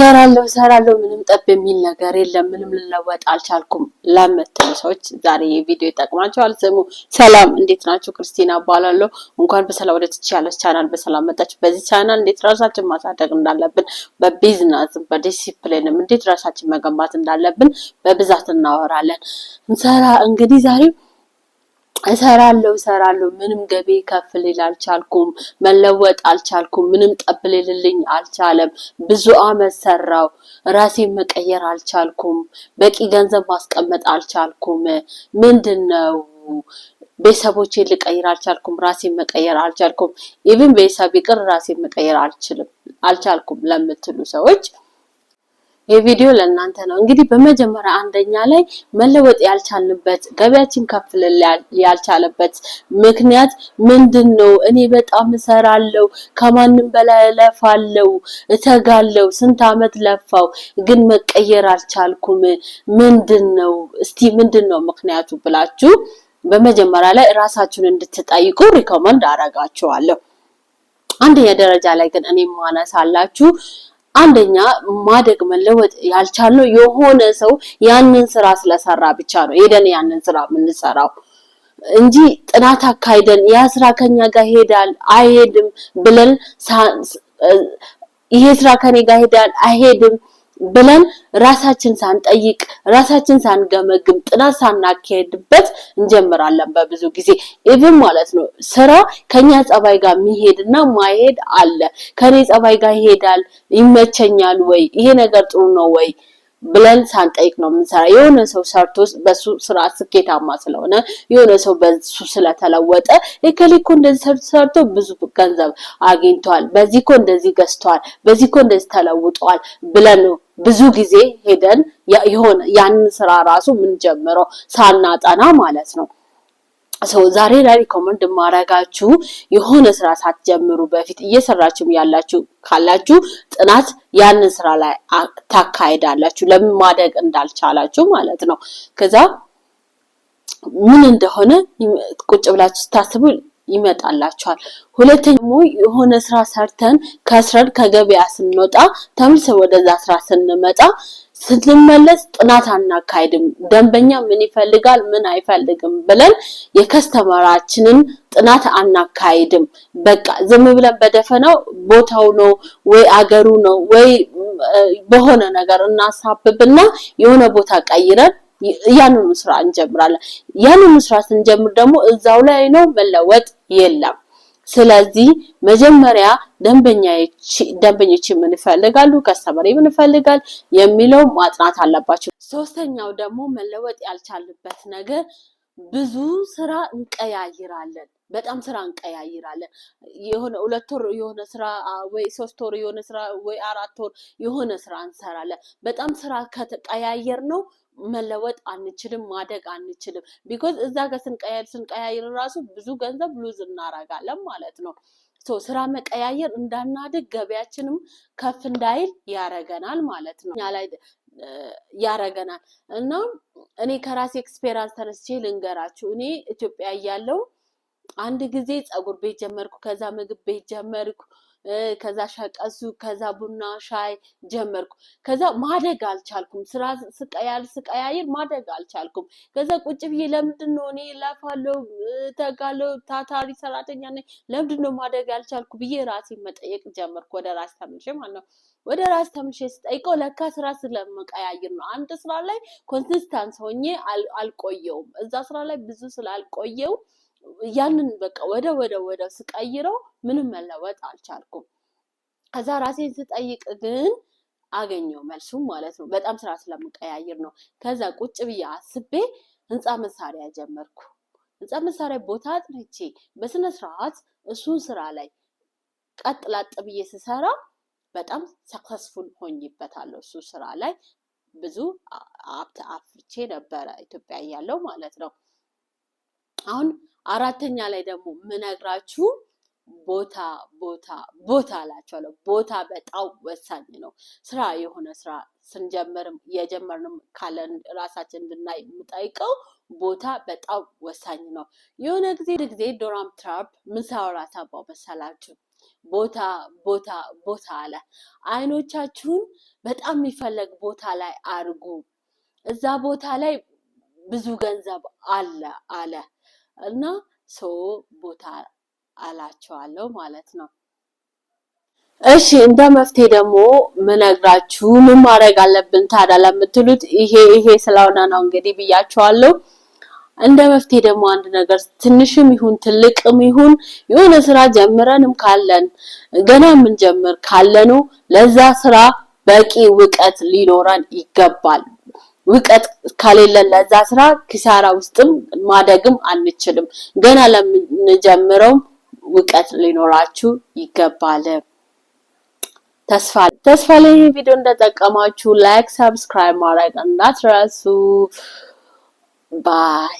ሰራለው ምንም ጠብ የሚል ነገር የለም ምንም ልለወጥ አልቻልኩም ለምትሉ ሰዎች ዛሬ ቪዲዮ ይጠቅማችኋል። ስሙ። ሰላም እንዴት ናችሁ? ክርስቲና እባላለሁ። እንኳን በሰላም ወደ ቻናል በሰላም መጣችሁ። በዚህ ቻናል እንዴት ራሳችን ማሳደግ እንዳለብን በቢዝነስ በዲሲፕሊንም እንዴት ራሳችን መገንባት እንዳለብን በብዛት እናወራለን። እንግዲህ ዛሬ እሰራለሁ ምንም ገቢ ከፍ ሊል አልቻልኩም መለወጥ አልቻልኩም ምንም ጠብ ሊልልኝ አልቻለም ብዙ አመት ሰራው ራሴን መቀየር አልቻልኩም በቂ ገንዘብ ማስቀመጥ አልቻልኩም ምንድነው ቤተሰቦቼን ልቀይር አልቻልኩም ራሴን መቀየር አልቻልኩም ኢቭን ቤተሰብ ይቅር ራሴን መቀየር አልቻልኩም ለምትሉ ሰዎች የቪዲዮ ለእናንተ ነው። እንግዲህ በመጀመሪያ አንደኛ ላይ መለወጥ ያልቻልንበት ገበያችን ከፍ ያልቻለበት ምክንያት ምንድነው? እኔ በጣም እሰራለሁ ከማንም በላይ ለፋለሁ እተጋለሁ ስንት አመት ለፋው ግን መቀየር አልቻልኩም ምንድነው? እስቲ ምንድነው ምክንያቱ ብላችሁ በመጀመሪያ ላይ ራሳችሁን እንድትጠይቁ ሪኮመንድ አደርጋችኋለሁ። አንደኛ ደረጃ ላይ ግን እኔ ማነሳላችሁ አንደኛ ማደግ መለወጥ ያልቻለው የሆነ ሰው ያንን ስራ ስለሰራ ብቻ ነው ሄደን ያንን ስራ የምንሰራው እንጂ ጥናት አካይደን ያ ስራ ከኛ ጋር ሄዳል አይሄድም ብለን ይሄ ስራ ከኔ ጋር ሄዳል አይሄድም ብለን ራሳችን ሳንጠይቅ ራሳችን ሳንገመግም ጥናት ሳናካሄድበት እንጀምራለን። በብዙ ጊዜ ኢቭን ማለት ነው ስራ ከኛ ጸባይ ጋር የሚሄድና ማይሄድ አለ። ከኔ ጸባይ ጋር ይሄዳል ይመቸኛል ወይ ይሄ ነገር ጥሩ ነው ወይ ብለን ሳንጠይቅ ነው የምንሰራ። የሆነ ሰው ሰርቶ በሱ ስራ ስኬታማ ስለሆነ የሆነ ሰው በሱ ስለተለወጠ እከሊኮ እንደዚህ ሰርቶ ብዙ ገንዘብ አግኝቷል በዚህኮ እንደዚህ ገዝቷል በዚህኮ እንደዚህ ተለውጧል ብለን ነው ብዙ ጊዜ ሄደን የሆነ ያንን ስራ ራሱ ምን ጀምረው ሳናጣና ማለት ነው። ዛሬ ላይ ሪኮመንድ ማረጋችሁ የሆነ ስራ ሳትጀምሩ በፊት እየሰራችሁ ያላችሁ ካላችሁ ጥናት ያንን ስራ ላይ ታካይዳላችሁ ለምን ማደግ እንዳልቻላችሁ ማለት ነው። ከዛ ምን እንደሆነ ቁጭ ብላችሁ ታስቡ ይመጣላችኋል። ሁለተኛው የሆነ ስራ ሰርተን ከስረን ከገበያ ስንወጣ ተመልሰን ወደዛ ስራ ስንመጣ ስንመለስ ጥናት አናካይድም ደንበኛ ምን ይፈልጋል ምን አይፈልግም ብለን የከስተመራችንን ጥናት አናካይድም በቃ ዝም ብለን በደፈናው ቦታው ነው ወይ አገሩ ነው ወይ በሆነ ነገር እናሳብብና የሆነ ቦታ ቀይረን ያንኑ ስራ እንጀምራለን። ያንኑ ስራ ስንጀምር ደግሞ እዛው ላይ ነው መለወጥ የለም። ስለዚህ መጀመሪያ ደንበኞች ምን ይፈልጋሉ ከስተመር ምን ይፈልጋል የሚለው ማጥናት አለባችሁ። ሶስተኛው ደግሞ መለወጥ ያልቻልበት ነገር ብዙ ስራ እንቀያይራለን በጣም ስራ እንቀያይራለን የሆነ 2 ወር የሆነ ስራ ወይ 3 ወር የሆነ ስራ ወይ 4 ወር የሆነ ስራ እንሰራለን በጣም ስራ ከተቀያየር ነው መለወጥ አንችልም ማደግ አንችልም because እዛ ጋር ስንቀያይር ራሱ ብዙ ገንዘብ ሉዝ እናረጋለን ማለት ነው። ስራ መቀያየር እንዳናደግ ገበያችንም ከፍ እንዳይል ያረጋናል ማለት ነው ያላይ ያረጋናል እና እኔ ከራሴ ኤክስፒሪየንስ ተነስቼ ልንገራችሁ እኔ ኢትዮጵያ ያለው አንድ ጊዜ ጸጉር ቤት ጀመርኩ ከዛ ምግብ ቤት ጀመርኩ ከዛ ሻቀሱ ከዛ ቡና ሻይ ጀመርኩ ከዛ ማደግ አልቻልኩም ስራ ስቀያይር ማደግ አልቻልኩም ከዛ ቁጭ ብዬ ለምንድነው እኔ ላፋለው ተጋለው ታታሪ ሰራተኛ ነኝ ለምንድነው ማደግ አልቻልኩ ብዬ ራሴ መጠየቅ ጀመርኩ ወደ ራስ ተመልሼ ማለት ነው ወደ ራስ ተመልሼ ስጠይቀው ለካ ስራ ስለመቀያየር ነው አንድ ስራ ላይ ኮንሲስተንስ ሆኜ አልቆየውም እዛ ስራ ላይ ብዙ ስላልቆየው ያንን በቃ ወደ ስቀይረው ምንም መለወጥ አልቻልኩም ከዛ ራሴን ስጠይቅ ግን አገኘው መልሱ ማለት ነው በጣም ስራ ስለምቀያየር ነው ከዛ ቁጭ ብዬ አስቤ ህንጻ መሳሪያ ጀመርኩ ህንጻ መሳሪያ ቦታ አጥንቼ በስነ ስርዓት እሱን ስራ ላይ ቀጥላጥ ብዬ ስሰራ በጣም ሰክሰስፉል ሆኝበታለሁ እሱ ስራ ላይ ብዙ አፍርቼ ነበር ኢትዮጵያ ያለው ማለት ነው። አሁን አራተኛ ላይ ደግሞ ምነግራችሁ ቦታ አላችኋለሁ ቦታ በጣም ወሳኝ ነው ስራ የሆነ ስራ ስንጀምርም የጀመርንም ካለን ራሳችን እንድናይ የምጠይቀው ቦታ በጣም ወሳኝ ነው የሆነ ጊዜ ዶናልድ ትራምፕ ምን ሳወራ ታባው መሰላችሁ ቦታ ቦታ ቦታ አለ። አይኖቻችሁን በጣም የሚፈልግ ቦታ ላይ አርጉ። እዛ ቦታ ላይ ብዙ ገንዘብ አለ እና ቦታ አላቸዋለሁ ማለት ነው። እሺ እንደ መፍትሄ ደግሞ ምነግራችሁ ምን ማድረግ አለብን ታዲያ ለምትሉት ይሄ ስለሆነ ነው እንግዲህ ብያችኋለሁ። እንደ መፍትሄ ደግሞ አንድ ነገር ትንሽም ይሁን ትልቅም ይሁን የሆነ ስራ ጀምረንም ካለን ገና ምን ጀምር ካለኑ ለዛ ስራ በቂ ዕውቀት ሊኖረን ይገባል። ዕውቀት ከሌለን ለዛ ስራ ኪሳራ ውስጥም ማደግም አንችልም። ገና ለምንጀምረው ዕውቀት ሊኖራችሁ ይገባል። ተስፋ ላይ ቪዲዮ እንደተጠቀማችሁ ላይክ ሰብስክራይብ ማድረግ እንዳትረሱ። ባይ